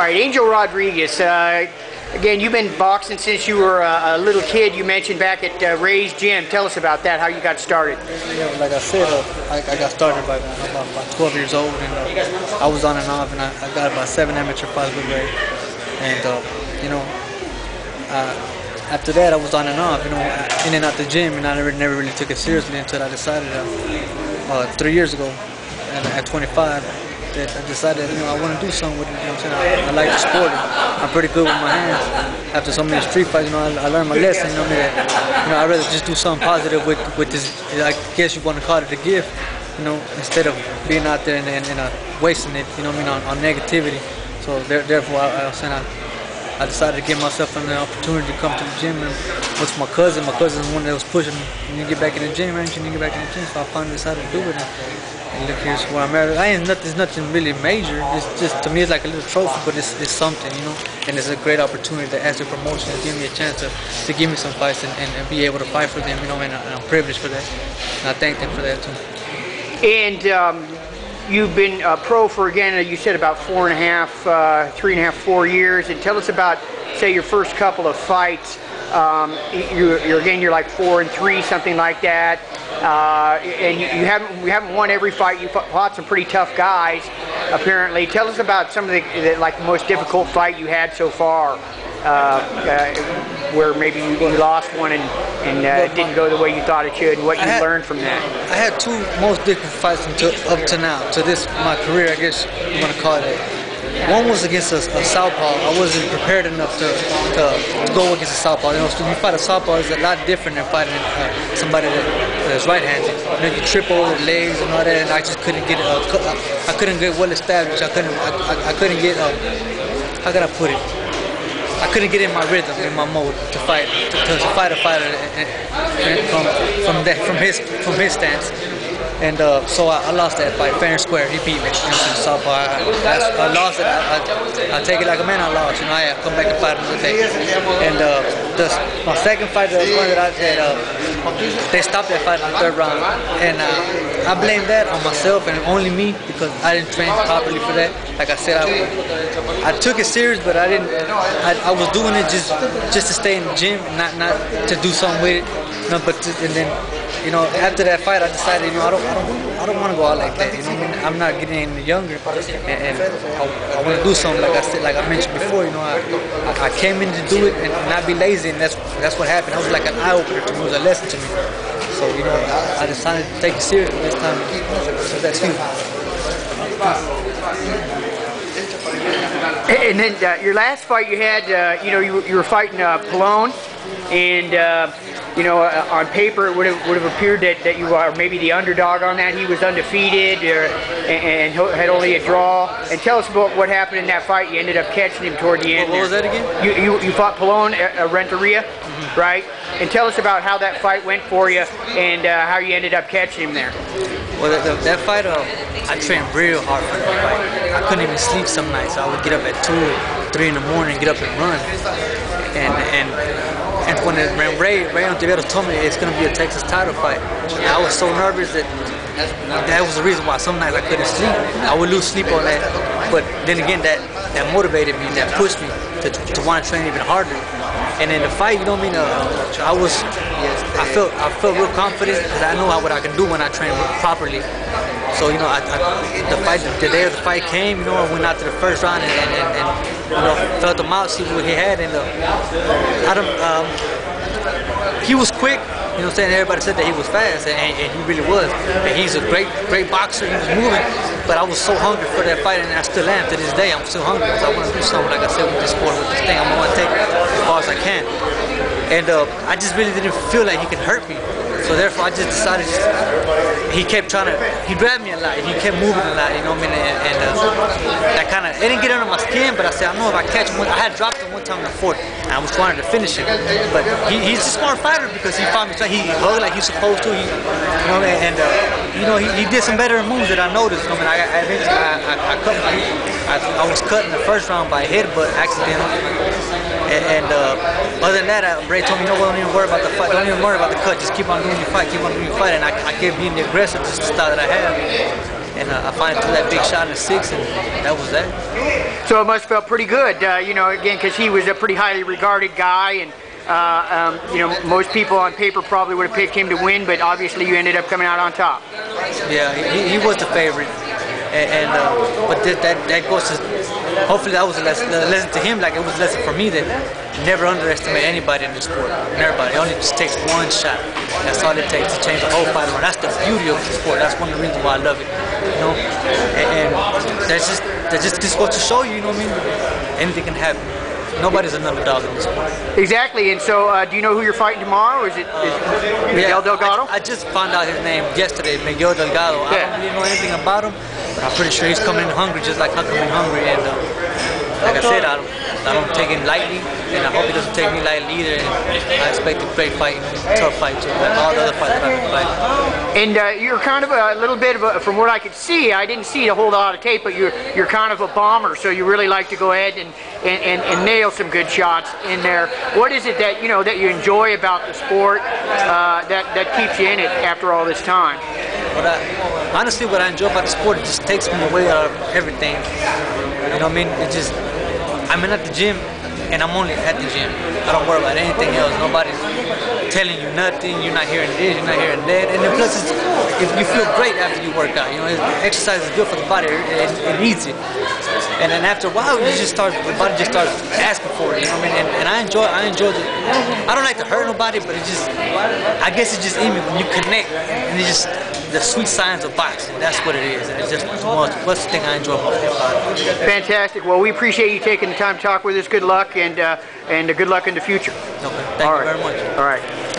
right, Angel Rodriguez. Again, you've been boxing since you were a little kid. You mentioned back at Ray's gym. Tell us about that. How you got started? Yeah, like I said, I got started by about 12 years old, and I was on and off, and I got about 7 amateur fights with Ray. And after that, I was on and off, in and out the gym, and I never really took it seriously until I decided 3 years ago, and at 25. That I decided, I want to do something with it. You know what I'm saying? I like the sport. I'm pretty good with my hands. After so many street fights, I learned my lesson. I'd rather just do something positive with this. I guess you want to call it a gift. Instead of being out there and wasting it. On negativity. So therefore, I decided to give myself an opportunity to come to the gym and with my cousin. My cousin's the one that was pushing me. You need to get back in the gym, man. You need to get back in the gym. So I finally decided to do it. And look, here's where I'm at. It's nothing really major. It's just, to me, it's like a little trophy, but it's something, And it's a great opportunity to ask the promotion to give me a chance to give me some fights and be able to fight for them, and I'm privileged for that. And I thank them for that too. And you've been a pro for, again, you said about 3.5, 4 years. And tell us about, say, your first couple of fights. You're like 4-3, something like that. And you haven't won every fight. You fought some pretty tough guys, apparently. Tell us about some of the most difficult fight you had so far, where maybe you lost one and it didn't go the way you thought it should, and what you learned from that. I had 2 most difficult fights up to now, to this my career, I guess you want to call it. One was against a southpaw. I wasn't prepared enough to go against a southpaw. So you fight a southpaw is a lot different than fighting somebody that's right-handed. You trip over the legs and all that, and I just couldn't get I couldn't get well established. I couldn't get how can I put it? I couldn't get in my rhythm, in my mode to fight a fighter from his stance. And so I lost that fight fair and square. He beat me. Southpaw. I lost it. I take it like a man. I lost. I come back and fight another day. And my second fight, the one that I had, they stopped that fight in the 3rd round, and I blame that on myself and only me because I didn't train properly for that. Like I said, I took it serious, but I didn't. I was doing it just to stay in the gym, not to do something with it. And then. After that fight, I decided, I don't want to go out like that. I'm not getting any younger, and I want to do something. Like I said, like I mentioned before, I came in to do it and not be lazy, and that's what happened. It was like an eye opener to me. It was a lesson to me. So I decided to take it seriously this time. So that's huge. And then your last fight you had, you were fighting Pallone, and on paper it would have appeared that you are maybe the underdog on that. He was undefeated and had only a draw. And tell us about what happened in that fight. You ended up catching him toward the end. What was that again? You fought Pallone Renteria, right? And tell us about how that fight went for you and how you ended up catching him there. Well, that fight, I trained real hard for that fight. I couldn't even sleep some nights. I would get up at 2 or 3 in the morning, get up and run. And when Ray Ontiveros told me it's going to be a Texas title fight, I was so nervous that was the reason why some nights I couldn't sleep. I would lose sleep on that. But then again, that motivated me, that pushed me to want to train even harder. And in the fight, I felt real confident because I know what I can do when I train properly. So the day of the fight came, I went out to the 1st round and felt him out, see what he had, and he was quick. Everybody said that he was fast, and he really was. And he's a great boxer. He was moving, but I was so hungry for that fight, and I still am to this day. I'm still hungry because I want to do something, like I said, with this sport, with this thing. I'm going to take it as far as I can. And I just really didn't feel like he could hurt me. So therefore, I just decided. He kept he grabbed me a lot. He kept moving a lot. And that kind of, it didn't get under my skin. But I said, I know if I catch him, I had dropped him one time in the 4th, and I was trying to finish him. But he's a smart fighter because he fought me. He hugged like he's supposed to. He did some better moves that I noticed. I was cut in the 1st round by a headbutt accidentally. And other than that, Ray told me, don't even worry about the fight. Don't even worry about the cut. Just keep on doing your fight. Keep on doing your fight. And I kept being the aggressive, just the style that I have. and I finally threw that big shot in the 6th, and that was that. So it must have felt pretty good, you know, again, because he was a pretty highly regarded guy, and you know, most people on paper probably would have picked him to win, but obviously you ended up coming out on top. Yeah, he was the favorite, but that goes to, hopefully that was a lesson to him, like it was a lesson for me that never underestimate anybody in this sport. Everybody, it only just takes one shot. That's all it takes to change the whole fight around. That's the beauty of the sport. That's one of the reasons why I love it. You know, and that just goes to show you, you know what I mean? Anything can happen. Nobody's an underdog in this sport. Exactly, and so do you know who you're fighting tomorrow? Is it Miguel Delgado? I just found out his name yesterday, Miguel Delgado. I don't really know anything about him, but I'm pretty sure he's coming in hungry, just like I come in hungry. And like I said, I don't take him lightly, and I hope he doesn't take me lightly either. And I expect a great fight, tough fight, too, like all the other fights that I've been fighting. And you're kind of a little bit of a, from what I could see, I didn't see a whole lot of tape, but you're kind of a bomber, so you really like to go ahead and nail some good shots in there. What is it that that you enjoy about the sport that keeps you in it after all this time? Well, honestly, what I enjoy about the sport, it just takes me away out of everything. You know what I mean? It just, I'm in at the gym, and I'm only at the gym. I don't worry about anything else. Nobody's telling you nothing. You're not hearing this, you're not hearing that. And then plus, you feel great after you work out. You know, exercise is good for the body. It needs it. And then after a while, the body just starts asking for it. You know what I mean? And I enjoy the. I don't like to hurt nobody, but it just, I guess it's just in me when you connect, and it's just the sweet science of boxing. That's what it is. And it's just what's the thing I enjoy most about it. Fantastic. Well, we appreciate you taking the time to talk with us. Good luck, and good luck in the future. Okay. Thank you very much. All right.